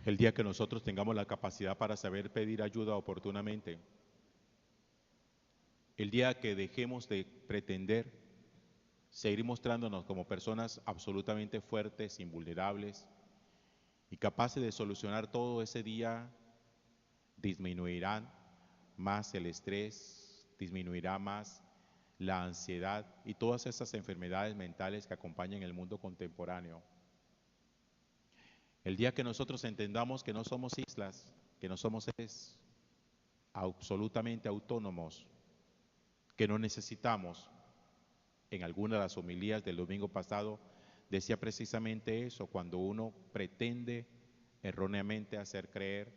El día que nosotros tengamos la capacidad para saber pedir ayuda oportunamente, el día que dejemos de pretender seguir mostrándonos como personas absolutamente fuertes, invulnerables y capaces de solucionar todo, ese día disminuirán más el estrés, disminuirá más la ansiedad y todas esas enfermedades mentales que acompañan el mundo contemporáneo. El día que nosotros entendamos que no somos islas, que no somos seres absolutamente autónomos, que no necesitamos, en alguna de las homilías del domingo pasado decía precisamente eso, cuando uno pretende erróneamente hacer creer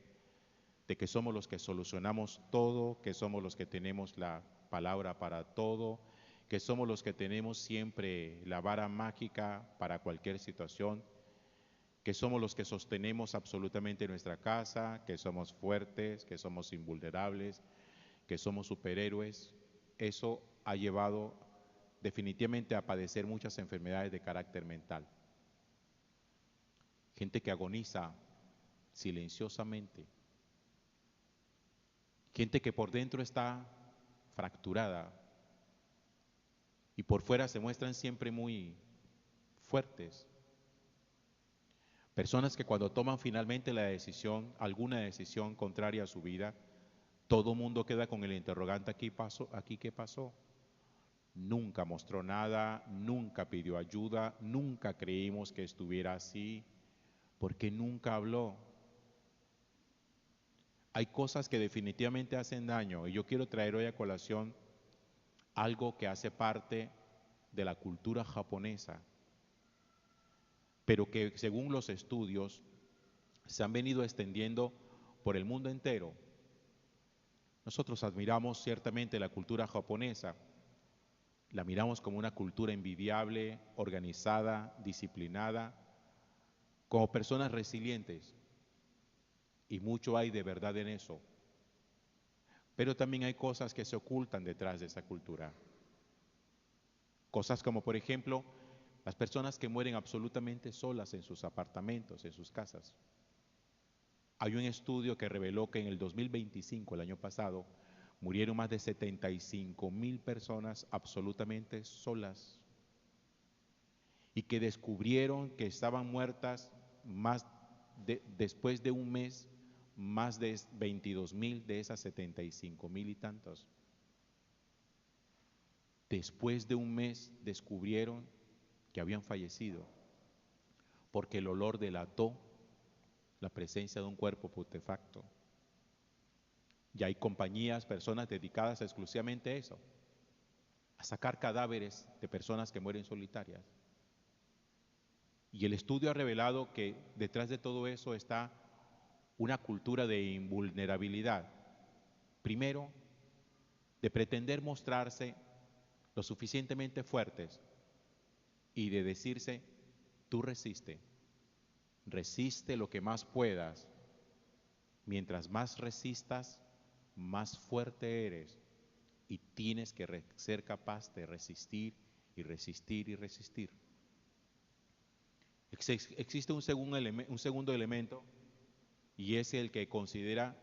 de que somos los que solucionamos todo, que somos los que tenemos la palabra para todo, que somos los que tenemos siempre la vara mágica para cualquier situación, que somos los que sostenemos absolutamente nuestra casa, que somos fuertes, que somos invulnerables, que somos superhéroes. Eso ha llevado definitivamente a padecer muchas enfermedades de carácter mental. Gente que agoniza silenciosamente, gente que por dentro está fracturada y por fuera se muestran siempre muy fuertes. Personas que cuando toman finalmente la decisión, alguna decisión contraria a su vida, todo mundo queda con el interrogante: aquí qué pasó. Nunca mostró nada, nunca pidió ayuda, nunca creímos que estuviera así, porque nunca habló. Hay cosas que definitivamente hacen daño y yo quiero traer hoy a colación algo que hace parte de la cultura japonesa, pero que según los estudios se han venido extendiendo por el mundo entero. Nosotros admiramos ciertamente la cultura japonesa, la miramos como una cultura envidiable, organizada, disciplinada, como personas resilientes, y mucho hay de verdad en eso. Pero también hay cosas que se ocultan detrás de esa cultura. Cosas como, por ejemplo, las personas que mueren absolutamente solas en sus apartamentos, en sus casas. Hay un estudio que reveló que en el 2025, el año pasado, murieron más de 75,000 personas absolutamente solas y que descubrieron que estaban muertas después de un mes, más de 22,000 de esas 75,000 y tantos. Después de un mes descubrieron que habían fallecido porque el olor delató la presencia de un cuerpo putrefacto. Y hay compañías, personas dedicadas exclusivamente a eso, a sacar cadáveres de personas que mueren solitarias. Y el estudio ha revelado que detrás de todo eso está una cultura de invulnerabilidad. Primero, de pretender mostrarse lo suficientemente fuertes y de decirse: tú resiste, resiste lo que más puedas. Mientras más resistas, más fuerte eres y tienes que ser capaz de resistir y resistir y resistir. Existe un segundo elemento y es el que considera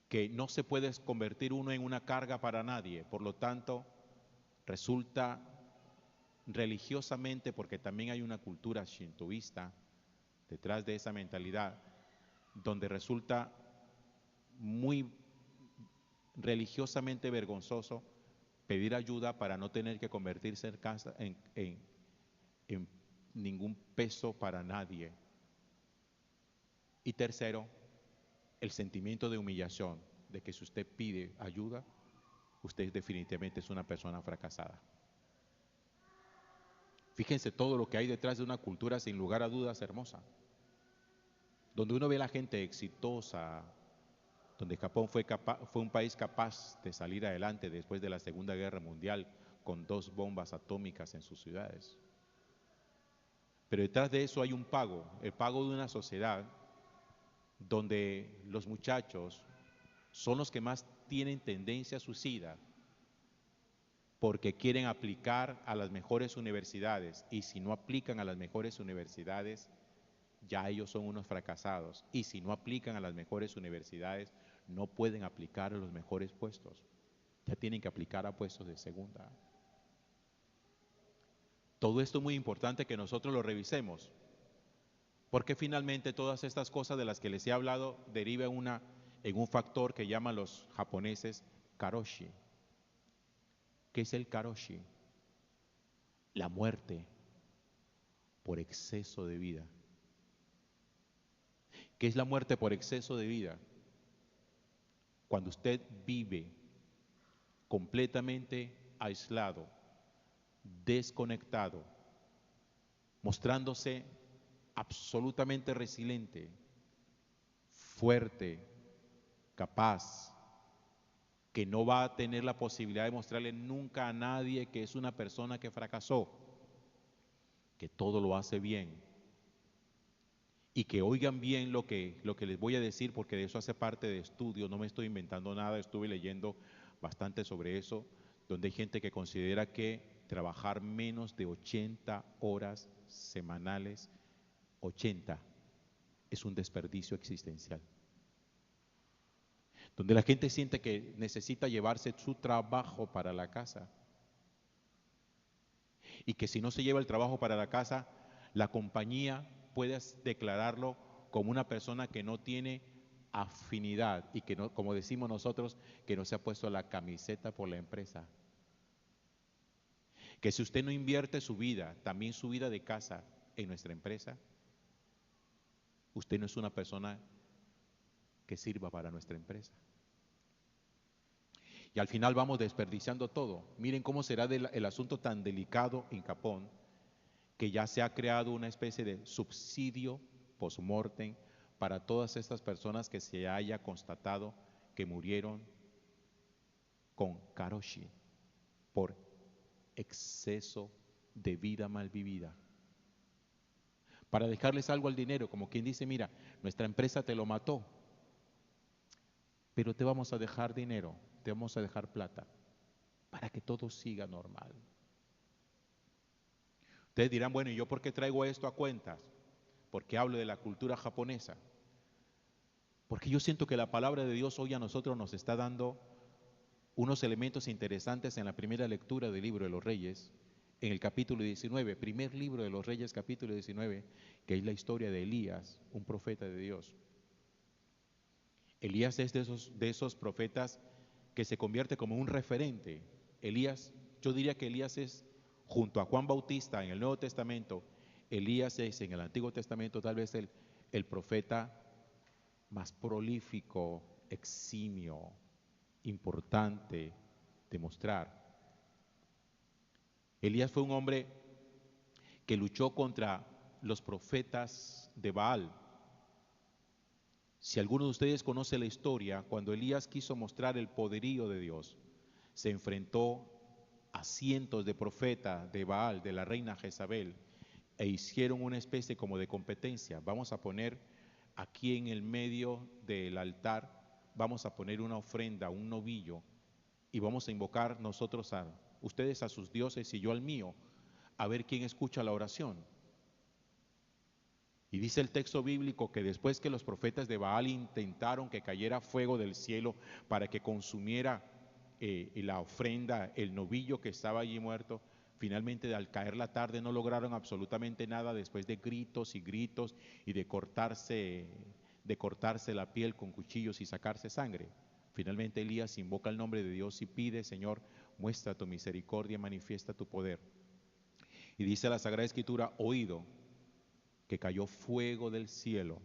que no se puede convertir uno en una carga para nadie, por lo tanto resulta religiosamente, porque también hay una cultura shintoísta detrás de esa mentalidad, donde resulta muy religiosamente vergonzoso pedir ayuda para no tener que convertirse en ningún peso para nadie. Y tercero, el sentimiento de humillación, de que si usted pide ayuda, usted definitivamente es una persona fracasada. Fíjense todo lo que hay detrás de una cultura sin lugar a dudas hermosa, donde uno ve a la gente exitosa, donde Japón fue un país capaz de salir adelante después de la Segunda Guerra Mundial con 2 bombas atómicas en sus ciudades. Pero detrás de eso hay un pago, el pago de una sociedad donde los muchachos son los que más tienen tendencia suicida porque quieren aplicar a las mejores universidades y si no aplican a las mejores universidades ya ellos son unos fracasados. Y si no aplican a las mejores universidades, no pueden aplicar a los mejores puestos. Ya tienen que aplicar a puestos de segunda. Todo esto es muy importante que nosotros lo revisemos, porque finalmente todas estas cosas de las que les he hablado derivan en un factor que llaman los japoneses karoshi. ¿Qué es el karoshi? La muerte por exceso de vida. ¿Qué es la muerte por exceso de vida? Cuando usted vive completamente aislado, desconectado, mostrándose absolutamente resiliente, fuerte, capaz, que no va a tener la posibilidad de mostrarle nunca a nadie que es una persona que fracasó, que todo lo hace bien. Y que oigan bien lo que les voy a decir, porque de eso hace parte de estudios, no me estoy inventando nada, estuve leyendo bastante sobre eso, donde hay gente que considera que trabajar menos de 80 horas semanales, 80, es un desperdicio existencial. Donde la gente siente que necesita llevarse su trabajo para la casa. Y que si no se lleva el trabajo para la casa, la compañía puede declararlo como una persona que no tiene afinidad y que no, como decimos nosotros, que no se ha puesto la camiseta por la empresa. Que si usted no invierte su vida, también su vida de casa en nuestra empresa, usted no es una persona que sirva para nuestra empresa. Y al final vamos desperdiciando todo. Miren cómo será el asunto tan delicado en Japón, que ya se ha creado una especie de subsidio post-mortem para todas estas personas que se haya constatado que murieron con karoshi por exceso de vida mal vivida. Para dejarles algo al dinero, como quien dice, mira, nuestra empresa te lo mató, pero te vamos a dejar dinero, te vamos a dejar plata, para que todo siga normal. Ustedes dirán, bueno, ¿y yo por qué traigo esto a cuentas? Porque hablo de la cultura japonesa. Porque yo siento que la palabra de Dios hoy a nosotros nos está dando unos elementos interesantes en la primera lectura del libro de los Reyes, en el capítulo 19, primer libro de los Reyes, capítulo 19, que es la historia de Elías, un profeta de Dios. Elías es de esos profetas que se convierte como un referente. Elías, yo diría que Elías es, junto a Juan Bautista en el Nuevo Testamento, Elías es en el Antiguo Testamento tal vez el profeta más prolífico, eximio, importante de mostrar. Elías fue un hombre que luchó contra los profetas de Baal. Si alguno de ustedes conoce la historia, cuando Elías quiso mostrar el poderío de Dios, se enfrentó a cientos de profetas de Baal, de la reina Jezabel, e hicieron una especie como de competencia. Vamos a poner aquí en el medio del altar, vamos a poner una ofrenda, un novillo, y vamos a invocar nosotros a ustedes a sus dioses y yo al mío, a ver quién escucha la oración. Y dice el texto bíblico que después que los profetas de Baal intentaron que cayera fuego del cielo para que consumiera la ofrenda, el novillo que estaba allí muerto, finalmente al caer la tarde no lograron absolutamente nada después de gritos y gritos y de cortarse la piel con cuchillos y sacarse sangre. Finalmente Elías invoca el nombre de Dios y pide, Señor, muestra tu misericordia, manifiesta tu poder. Y dice la Sagrada Escritura, oído, que cayó fuego del cielo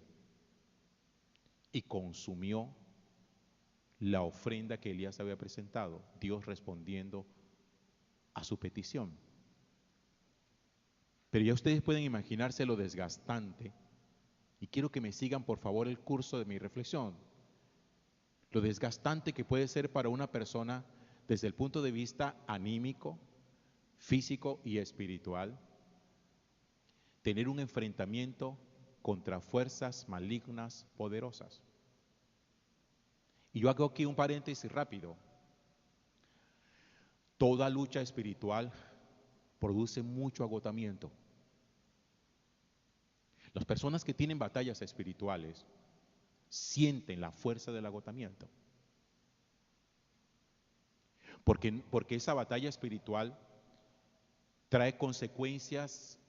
y consumió la ofrenda que Elías había presentado, Dios respondiendo a su petición. Pero ya ustedes pueden imaginarse lo desgastante, y quiero que me sigan por favor el curso de mi reflexión, lo desgastante que puede ser para una persona desde el punto de vista anímico, físico y espiritual, tener un enfrentamiento contra fuerzas malignas poderosas. Y yo hago aquí un paréntesis rápido. Toda lucha espiritual produce mucho agotamiento. Las personas que tienen batallas espirituales sienten la fuerza del agotamiento. Porque esa batalla espiritual trae consecuencias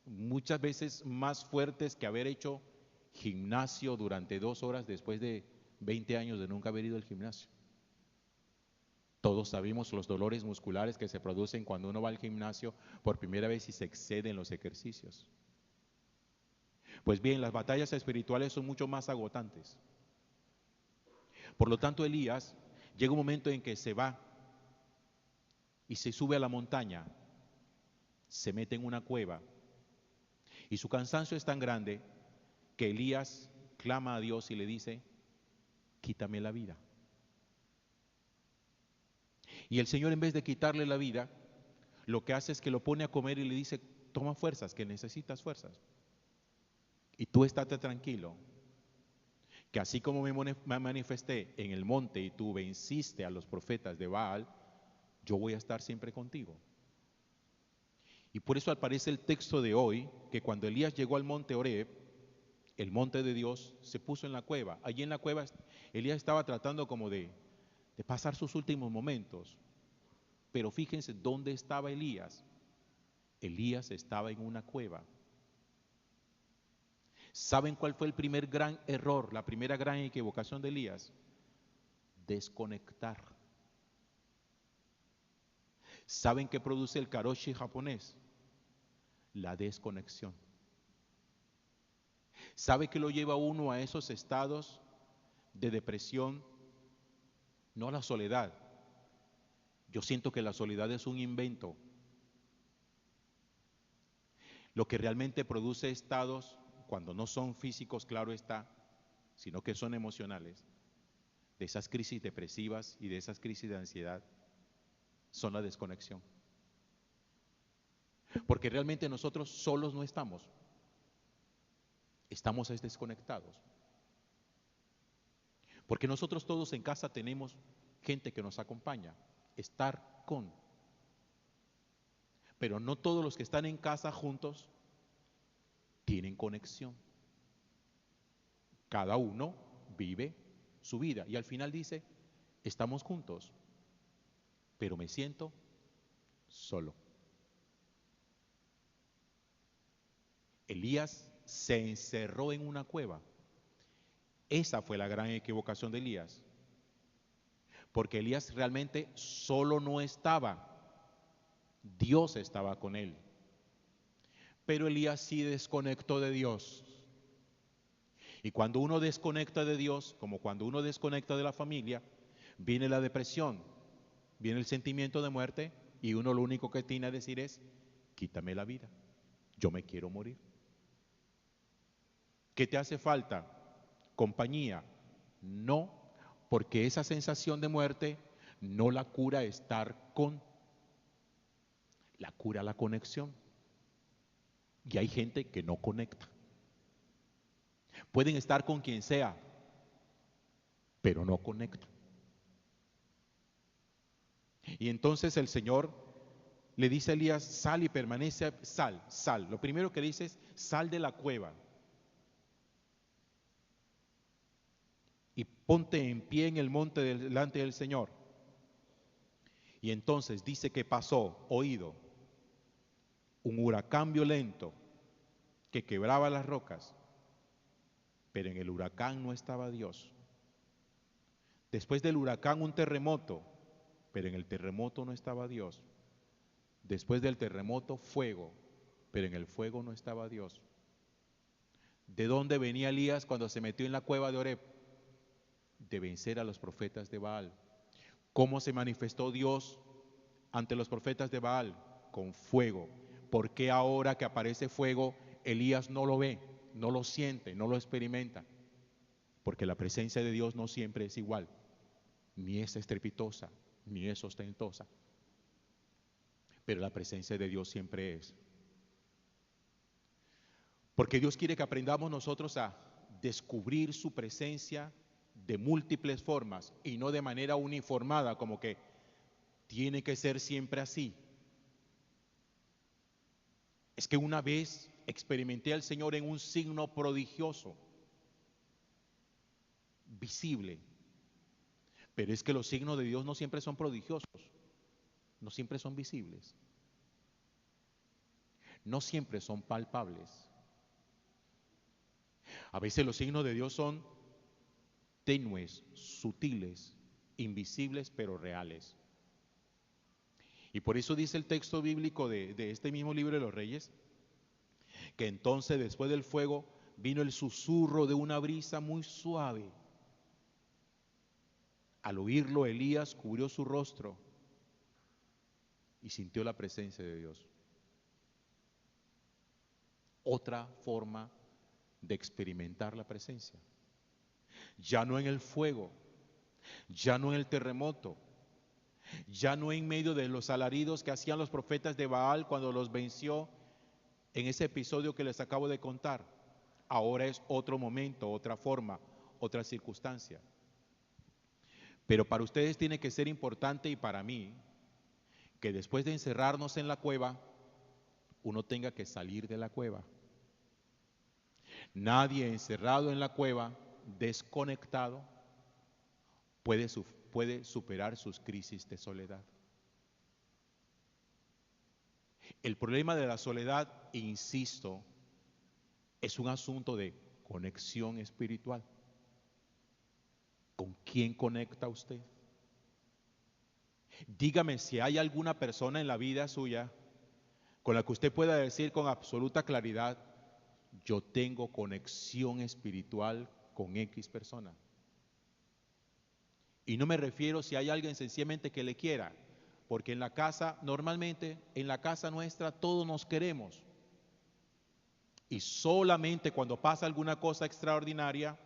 muchas veces más fuertes que haber hecho gimnasio durante 2 horas después de 20 años de nunca haber ido al gimnasio. Todos sabemos los dolores musculares que se producen cuando uno va al gimnasio por primera vez y se excede en los ejercicios. Pues bien, las batallas espirituales son mucho más agotantes. Por lo tanto, Elías llega un momento en que se va y se sube a la montaña, se mete en una cueva y su cansancio es tan grande que Elías clama a Dios y le dice: quítame la vida. Y el Señor, en vez de quitarle la vida, lo que hace es que lo pone a comer y le dice: toma fuerzas, que necesitas fuerzas. Y tú estate tranquilo, que así como me manifesté en el monte y tú venciste a los profetas de Baal, yo voy a estar siempre contigo. Y por eso aparece el texto de hoy, que cuando Elías llegó al monte Horeb, el monte de Dios, se puso en la cueva. Allí en la cueva Elías estaba tratando como de pasar sus últimos momentos. Pero fíjense dónde estaba Elías. Elías estaba en una cueva. ¿Saben cuál fue el primer gran error, la primera gran equivocación de Elías? Desconectar. ¿Saben qué produce el karoshi japonés? La desconexión. ¿Sabe qué lo lleva uno a esos estados de depresión? No a la soledad. Yo siento que la soledad es un invento. Lo que realmente produce estados, cuando no son físicos, claro está, sino que son emocionales, de esas crisis depresivas y de esas crisis de ansiedad, son la desconexión. Porque realmente nosotros solos no estamos. Estamos desconectados. Porque nosotros todos en casa tenemos gente que nos acompaña, estar con. Pero no todos los que están en casa juntos tienen conexión. Cada uno vive su vida y al final dice: estamos juntos, pero me siento solo. Elías se encerró en una cueva. Esa fue la gran equivocación de Elías. Porque Elías realmente solo no estaba. Dios estaba con él. Pero Elías sí desconectó de Dios. Y cuando uno desconecta de Dios, como cuando uno desconecta de la familia, viene la depresión, viene el sentimiento de muerte y uno lo único que tiene a decir es: quítame la vida, yo me quiero morir. ¿Qué te hace falta? Compañía. No, porque esa sensación de muerte no la cura estar con, la cura la conexión. Y hay gente que no conecta. Pueden estar con quien sea, pero no conectan. Y entonces el Señor le dice a Elías: sal y permanece, sal. Lo primero que dice es: sal de la cueva y ponte en pie en el monte delante del Señor. Y entonces dice que pasó, oído, un huracán violento que quebraba las rocas, pero en el huracán no estaba Dios. Después del huracán un terremoto, pero en el terremoto no estaba Dios. Después del terremoto fuego, pero en el fuego no estaba Dios. ¿De dónde venía Elías cuando se metió en la cueva de Horeb? De vencer a los profetas de Baal. ¿Cómo se manifestó Dios ante los profetas de Baal? Con fuego. ¿Por qué ahora que aparece fuego Elías no lo ve, no lo siente, no lo experimenta? Porque la presencia de Dios no siempre es igual, ni es estrepitosa, ni es ostentosa. Pero la presencia de Dios siempre es. Porque Dios quiere que aprendamos nosotros a descubrir su presencia de múltiples formas y no de manera uniformada, como que tiene que ser siempre así. Es que una vez experimenté al Señor en un signo prodigioso, visible. Pero es que los signos de Dios no siempre son prodigiosos, no siempre son visibles, no siempre son palpables. A veces los signos de Dios son tenues, sutiles, invisibles, pero reales. Y por eso dice el texto bíblico de este mismo libro de los Reyes, que entonces después del fuego vino el susurro de una brisa muy suave. Al oírlo, Elías cubrió su rostro y sintió la presencia de Dios. Otra forma de experimentar la presencia. Ya no en el fuego, ya no en el terremoto, ya no en medio de los alaridos que hacían los profetas de Baal cuando los venció en ese episodio que les acabo de contar. Ahora es otro momento, otra forma, otra circunstancia. Pero para ustedes tiene que ser importante, y para mí, que después de encerrarnos en la cueva, uno tenga que salir de la cueva. Nadie encerrado en la cueva, desconectado, puede superar sus crisis de soledad. El problema de la soledad, insisto, es un asunto de conexión espiritual. ¿Con quién conecta usted? Dígame si hay alguna persona en la vida suya con la que usted pueda decir con absoluta claridad: yo tengo conexión espiritual con X persona. Y no me refiero si hay alguien sencillamente que le quiera, porque en la casa, normalmente, en la casa nuestra todos nos queremos. Y solamente cuando pasa alguna cosa extraordinaria,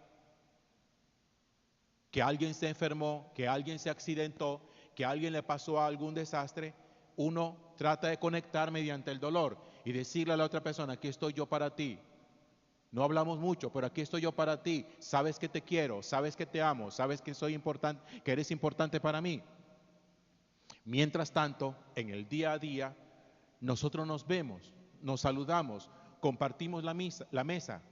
que alguien se enfermó, que alguien se accidentó, que a alguien le pasó algún desastre, uno trata de conectar mediante el dolor y decirle a la otra persona: aquí estoy yo para ti. No hablamos mucho, pero aquí estoy yo para ti. Sabes que te quiero, sabes que te amo, sabes que soy importante, que eres importante para mí. Mientras tanto, en el día a día, nosotros nos vemos, nos saludamos, compartimos la mesa,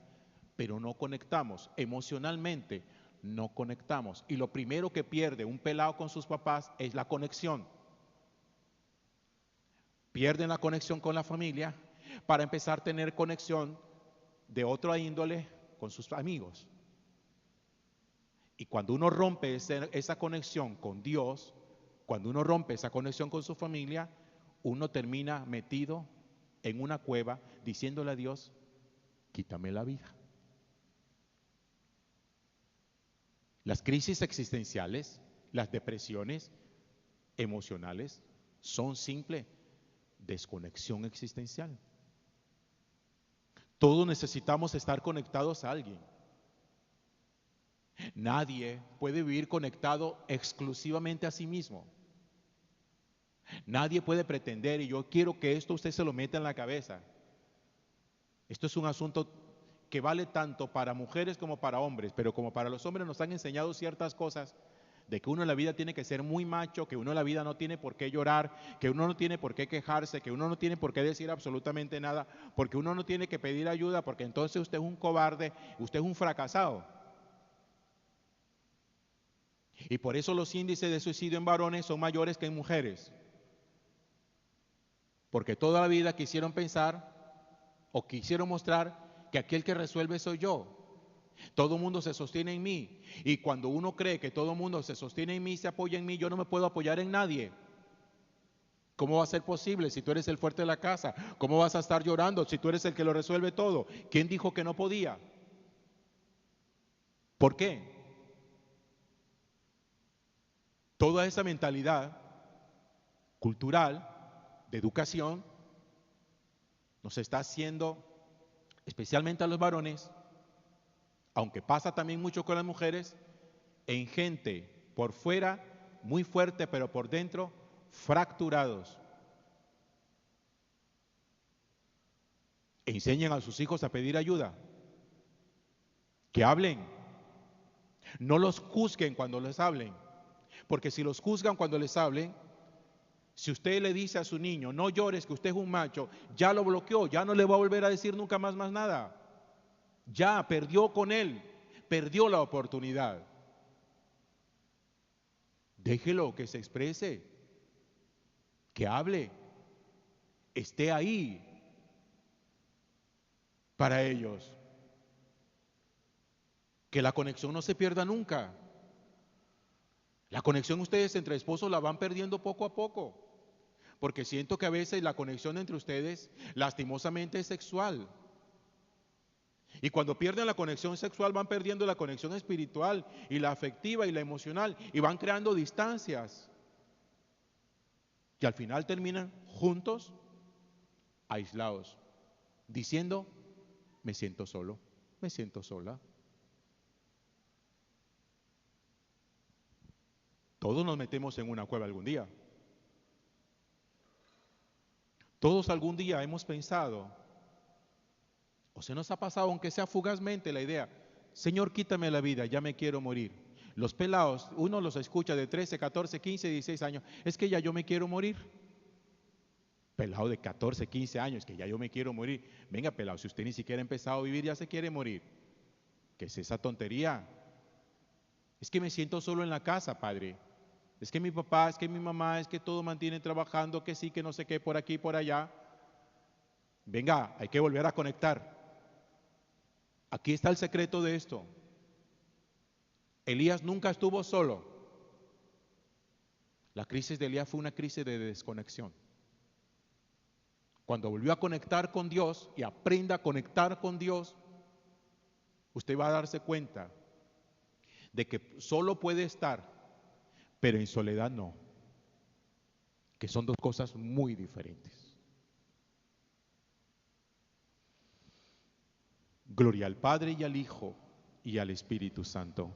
pero no conectamos emocionalmente. No conectamos. Y lo primero que pierde un pelado con sus papás es la conexión. Pierden la conexión con la familia para empezar a tener conexión de otra índole con sus amigos. Y cuando uno rompe esa conexión con Dios, cuando uno rompe esa conexión con su familia, uno termina metido en una cueva diciéndole a Dios: quítame la vida. Las crisis existenciales, las depresiones emocionales son simple desconexión existencial. Todos necesitamos estar conectados a alguien. Nadie puede vivir conectado exclusivamente a sí mismo. Nadie puede pretender, y yo quiero que esto usted se lo meta en la cabeza. Esto es un asunto que vale tanto para mujeres como para hombres, pero como para los hombres nos han enseñado ciertas cosas, de que uno en la vida tiene que ser muy macho, que uno en la vida no tiene por qué llorar, que uno no tiene por qué quejarse, que uno no tiene por qué decir absolutamente nada, porque uno no tiene que pedir ayuda, porque entonces usted es un cobarde, usted es un fracasado. Y por eso los índices de suicidio en varones son mayores que en mujeres, porque toda la vida quisieron pensar o quisieron mostrar que aquel que resuelve soy yo. Todo el mundo se sostiene en mí. Y cuando uno cree que todo el mundo se sostiene en mí, se apoya en mí, yo no me puedo apoyar en nadie. ¿Cómo va a ser posible si tú eres el fuerte de la casa? ¿Cómo vas a estar llorando si tú eres el que lo resuelve todo? ¿Quién dijo que no podía? ¿Por qué? Toda esa mentalidad cultural, de educación, nos está haciendo, especialmente a los varones, aunque pasa también mucho con las mujeres, en gente por fuera muy fuerte, pero por dentro fracturados. Enseñen a sus hijos a pedir ayuda, que hablen, no los juzguen cuando les hablen, porque si los juzgan cuando les hablen, Si usted le dice a su niño, no llores que usted es un macho, ya lo bloqueó, ya no le va a volver a decir nunca más nada. Ya perdió con él, perdió la oportunidad. Déjelo que se exprese, que hable, esté ahí para ellos. Que la conexión no se pierda nunca. La conexión ustedes entre esposos la van perdiendo poco a poco. Porque siento que a veces la conexión entre ustedes lastimosamente es sexual. Y cuando pierden la conexión sexual van perdiendo la conexión espiritual y la afectiva y la emocional y van creando distancias. Y al final terminan juntos, aislados, diciendo, me siento solo, me siento sola. Todos nos metemos en una cueva algún día. Todos algún día hemos pensado, o se nos ha pasado, aunque sea fugazmente, la idea, Señor, quítame la vida, ya me quiero morir. Los pelados, uno los escucha de 13, 14, 15, 16 años, es que ya yo me quiero morir. Pelado de 14, 15 años, que ya yo me quiero morir. Venga, pelado, si usted ni siquiera ha empezado a vivir, ya se quiere morir. ¿Qué es esa tontería? Es que me siento solo en la casa, padre. Es que mi papá, es que mi mamá, es que todos mantienen trabajando, que sí, que no sé qué, por aquí, por allá. Venga, hay que volver a conectar. Aquí está el secreto de esto. Elías nunca estuvo solo. La crisis de Elías fue una crisis de desconexión. Cuando volvió a conectar con Dios y aprenda a conectar con Dios, usted va a darse cuenta de que solo puede estar, pero en soledad no. Que son dos cosas muy diferentes. Gloria al Padre y al Hijo y al Espíritu Santo.